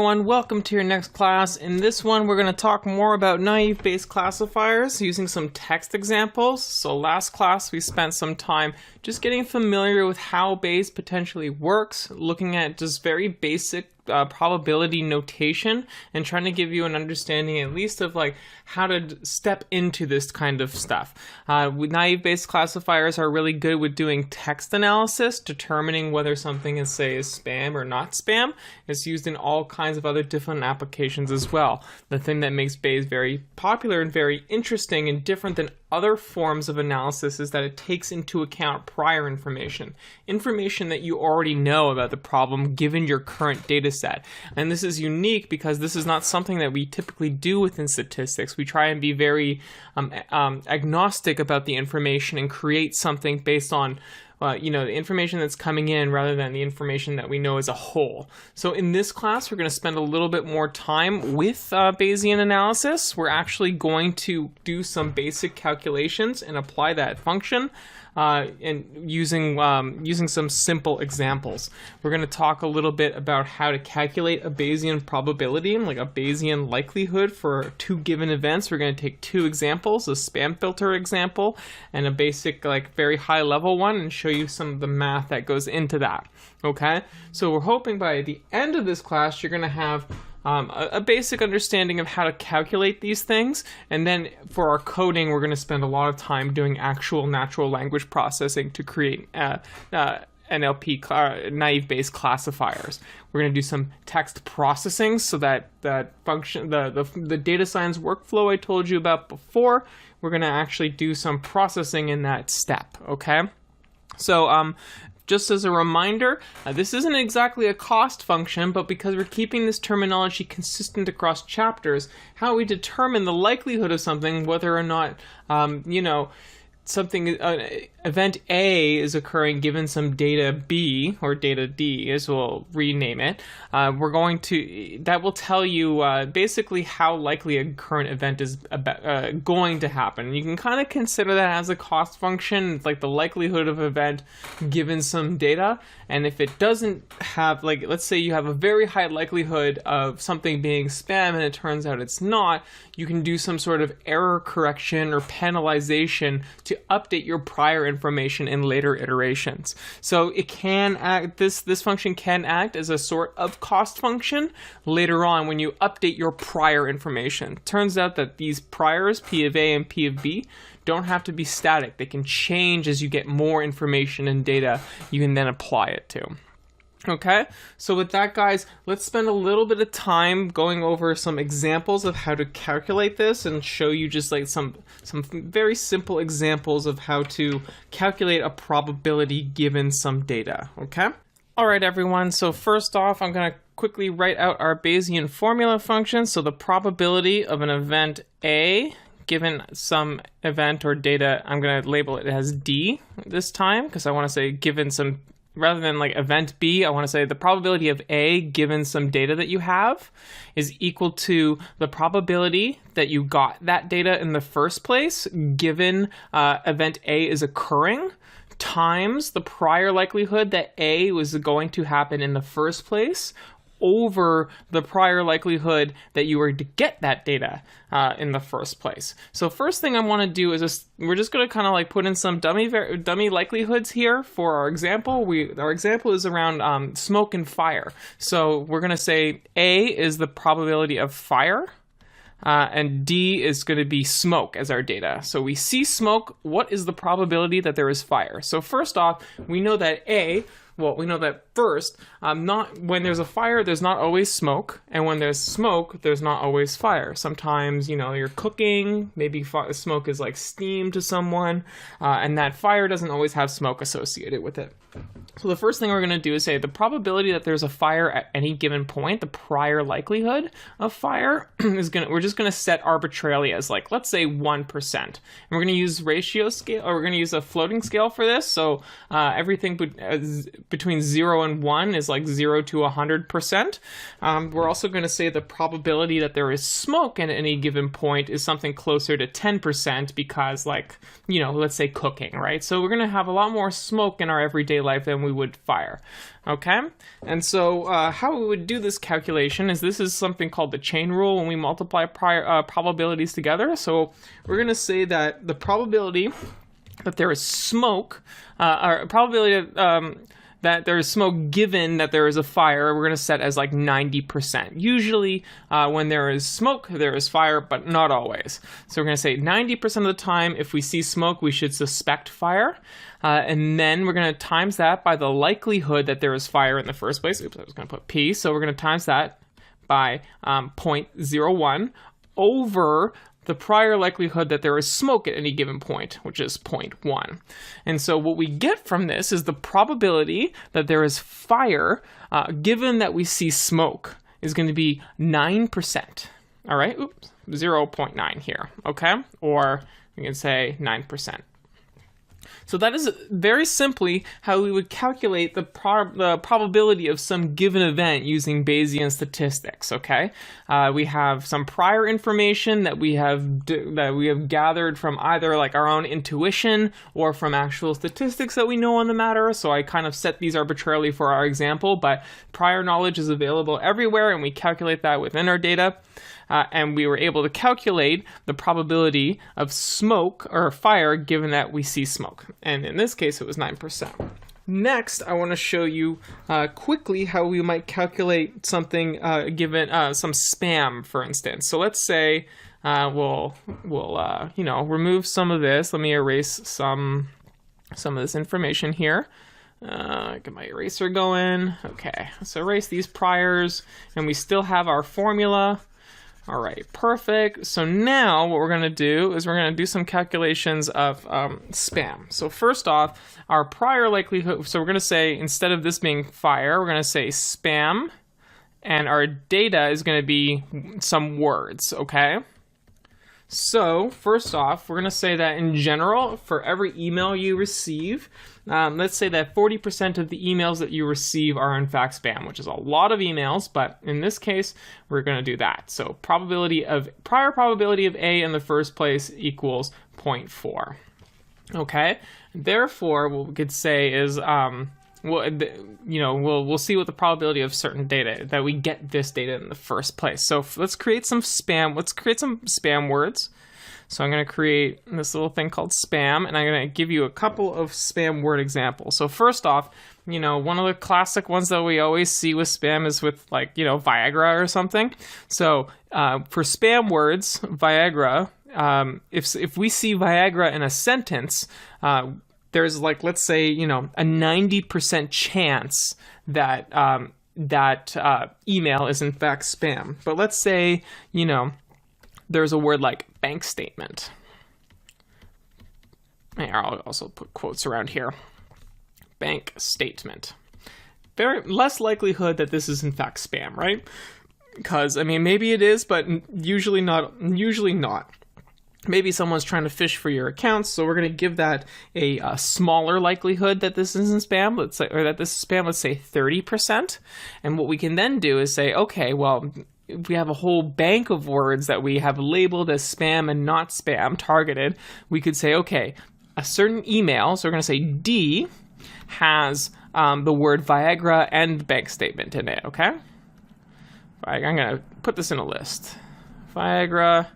everyone, welcome to your next class. In this one, we're going to talk more about naive Bayes classifiers using some text examples. So last class, we spent some time just getting familiar with how Bayes potentially works, looking at just very basic probability notation and trying to give you an understanding at least of like how to step into this kind of stuff. Naive Bayes classifiers are really good with doing text analysis, determining whether something is, say, is spam or not spam. It's used in all kinds of other different applications as well. The thing that makes Bayes very popular and very interesting and different than other forms of analysis is that it takes into account prior information that you already know about the problem given your current data set. And this is unique because this is not something that we typically do within statistics. We try and be very agnostic about the information and create something based on the information that's coming in rather than the information that we know as a whole. So in this class, we're going to spend a little bit more time with Bayesian analysis. We're actually going to do some basic calculations and apply that function and using some simple examples. We're going to talk a little bit about how to calculate a Bayesian probability, like a Bayesian likelihood for two given events. We're going to take two examples, a spam filter example and a basic, like very high level one, and show you some of the math that goes into that. Okay, so we're hoping by the end of this class you're going to have a basic understanding of how to calculate these things, and then for our coding we're going to spend a lot of time doing actual natural language processing to create NLP naive Bayes classifiers. We're going to do some text processing so that function, the data science workflow I told you about before, we're going to actually do some processing in that step. Okay, so just as a reminder, this isn't exactly a cost function, but because we're keeping this terminology consistent across chapters, how we determine the likelihood of something, whether or not, event A is occurring given some data B, or data D as we'll rename it, that will tell you basically how likely a current event is going to happen. You can kind of consider that as a cost function. It's like the likelihood of an event given some data, and if it doesn't have, like, let's say you have a very high likelihood of something being spam and it turns out it's not, you can do some sort of error correction or penalization to update your prior information in later iterations. So it can act, this function can act as a sort of cost function later on when you update your prior information. Turns out that these priors, P of A and P of B, don't have to be static. They can change as you get more information and data you can then apply it to. Okay, so with that, guys, let's spend a little bit of time going over some examples of how to calculate this and show you just like some very simple examples of how to calculate a probability given some data. Okay, all right, everyone, so first off, I'm going to quickly write out our Bayesian formula function. So the probability of an event A given some event or data, I'm going to label it as D this time because I want to say given some, rather than like event B, I want to say the probability of A given some data that you have is equal to the probability that you got that data in the first place given event A is occurring times the prior likelihood that A was going to happen in the first place over the prior likelihood that you were to get that data in the first place. So first thing I want to do is we're just going to kind of like put in some dummy likelihoods here for our example. Our example is around smoke and fire. So we're going to say A is the probability of fire, and D is going to be smoke as our data. So we see smoke. What is the probability that there is fire? So first off, we know that we know that first, not when there's a fire, there's not always smoke, and when there's smoke, there's not always fire. Sometimes, you're cooking, maybe smoke is like steam to someone, and that fire doesn't always have smoke associated with it. So the first thing we're going to do is say the probability that there's a fire at any given point, the prior likelihood of fire, we're just going to set arbitrarily as like, let's say 1%. And we're going to use ratio scale, or we're going to use a floating scale for this. So everything between 0 and 1 is like 0 to 100%. We're also going to say the probability that there is smoke at any given point is something closer to 10% because, like, you know, let's say cooking, right? So we're going to have a lot more smoke in our everyday life than we would fire. Okay? And so how we would do this calculation is this is something called the chain rule when we multiply probabilities together. So we're going to say that the probability that there is smoke, or probability that there is smoke given that there is a fire, we're going to set as like 90%. Usually when there is smoke, there is fire, but not always. So we're going to say 90% of the time, if we see smoke, we should suspect fire. And then we're going to times that by the likelihood that there is fire in the first place. Oops, I was going to put P. So we're going to times that by 0.01 over the prior likelihood that there is smoke at any given point, which is 0.1. And so what we get from this is the probability that there is fire, given that we see smoke, is going to be 9%. All right, oops, 0.9 here, okay? Or we can say 9%. So that is very simply how we would calculate the probability of some given event using Bayesian statistics. Okay, we have some prior information that we have gathered from either like our own intuition or from actual statistics that we know on the matter. So I kind of set these arbitrarily for our example, but prior knowledge is available everywhere, and we calculate that within our data. And we were able to calculate the probability of smoke or fire given that we see smoke. And in this case, it was 9%. Next, I want to show you quickly how we might calculate something given some spam, for instance. So let's say we'll remove some of this. Let me erase some of this information here. Get my eraser going. Okay, let's erase these priors, and we still have our formula. All right, perfect. So now what we're going to do is we're going to do some calculations of spam. So first off, our prior likelihood, so we're going to say, instead of this being fire, we're going to say spam, and our data is going to be some words, okay? So first off, we're going to say that in general, for every email you receive, let's say that 40% of the emails that you receive are in fact spam, which is a lot of emails, but in this case, we're going to do that. So prior probability of A in the first place equals 0.4. Okay, therefore, what we could say is, we'll see what the probability of certain data that we get this data in the first place. So let's create some spam. Let's create some spam words. So I'm going to create this little thing called spam, and I'm going to give you a couple of spam word examples. So first off, one of the classic ones that we always see with spam is with Viagra or something. So for spam words, Viagra, if we see Viagra in a sentence, there's let's say, a 90% chance that that email is in fact spam. But let's say, there's a word like bank statement. I'll also put quotes around here. Bank statement. Very less likelihood that this is in fact spam, right? Because, maybe it is, but usually not. Maybe someone's trying to fish for your accounts, so we're going to give that a smaller likelihood that this isn't spam, let's say, or that this is spam, let's say 30%. And what we can then do is say, okay, well, if we have a whole bank of words that we have labeled as spam and not spam, targeted, we could say, okay, a certain email, so we're going to say D, has the word Viagra and bank statement in it, okay? I'm going to put this in a list. Viagra.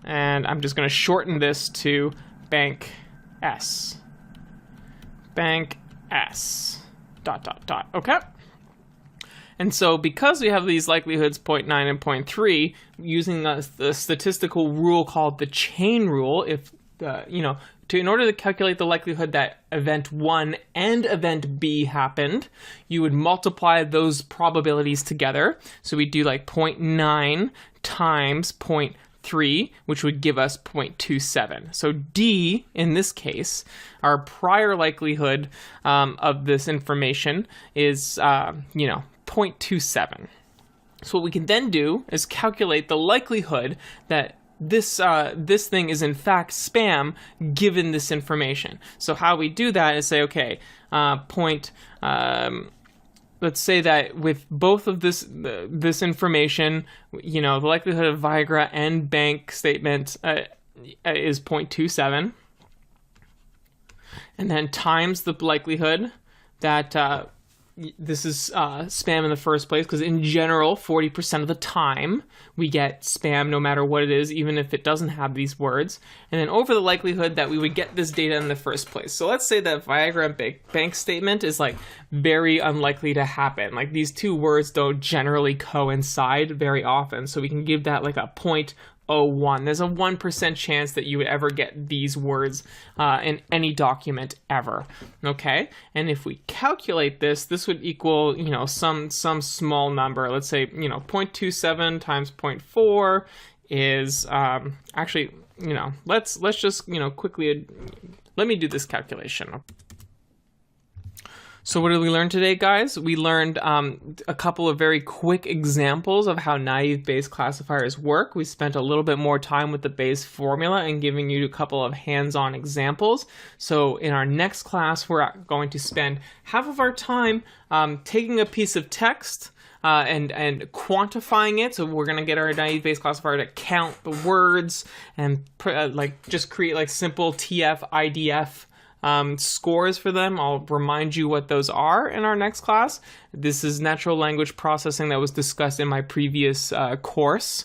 And I'm just going to shorten this to bank S. Bank S. ... Okay? And so because we have these likelihoods 0.9 and 0.3, using the statistical rule called the chain rule, if, in order to calculate the likelihood that event 1 and event B happened, you would multiply those probabilities together. So we do 0.9 times 0.3, which would give us 0.27. So D, in this case, our prior likelihood of this information is, 0.27. So what we can then do is calculate the likelihood that this thing is in fact spam given this information. So how we do that is say, okay, let's say that with both of this information, the likelihood of Viagra and bank statement is 0.27, and then times the likelihood that this is spam in the first place, because in general 40% of the time we get spam no matter what it is, even if it doesn't have these words, and then over the likelihood that we would get this data in the first place. So let's say that Viagra and bank statement is like very unlikely to happen. Like these two words don't generally coincide very often, so we can give that like a 0.01. There's a 1% chance that you would ever get these words in any document ever. Okay, and if we calculate this would equal some small number. Let's say 0.27 times 0.4 is actually let's just quickly let me do this calculation. So what did we learn today, guys? We learned a couple of very quick examples of how naive Bayes classifiers work. We spent a little bit more time with the Bayes formula and giving you a couple of hands-on examples. So in our next class, we're going to spend half of our time taking a piece of text and quantifying it. So we're going to get our naive Bayes classifier to count the words and just create like simple TF, IDF scores for them. I'll remind you what those are in our next class. This is natural language processing that was discussed in my previous course.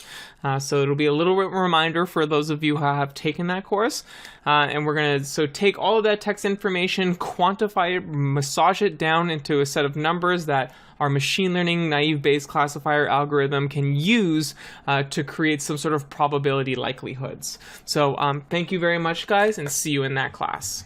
So it'll be a little bit reminder for those of you who have taken that course. And we're going to take all of that text information, quantify it, massage it down into a set of numbers that our machine learning naive Bayes classifier algorithm can use to create some sort of probability likelihoods. So thank you very much, guys, and see you in that class.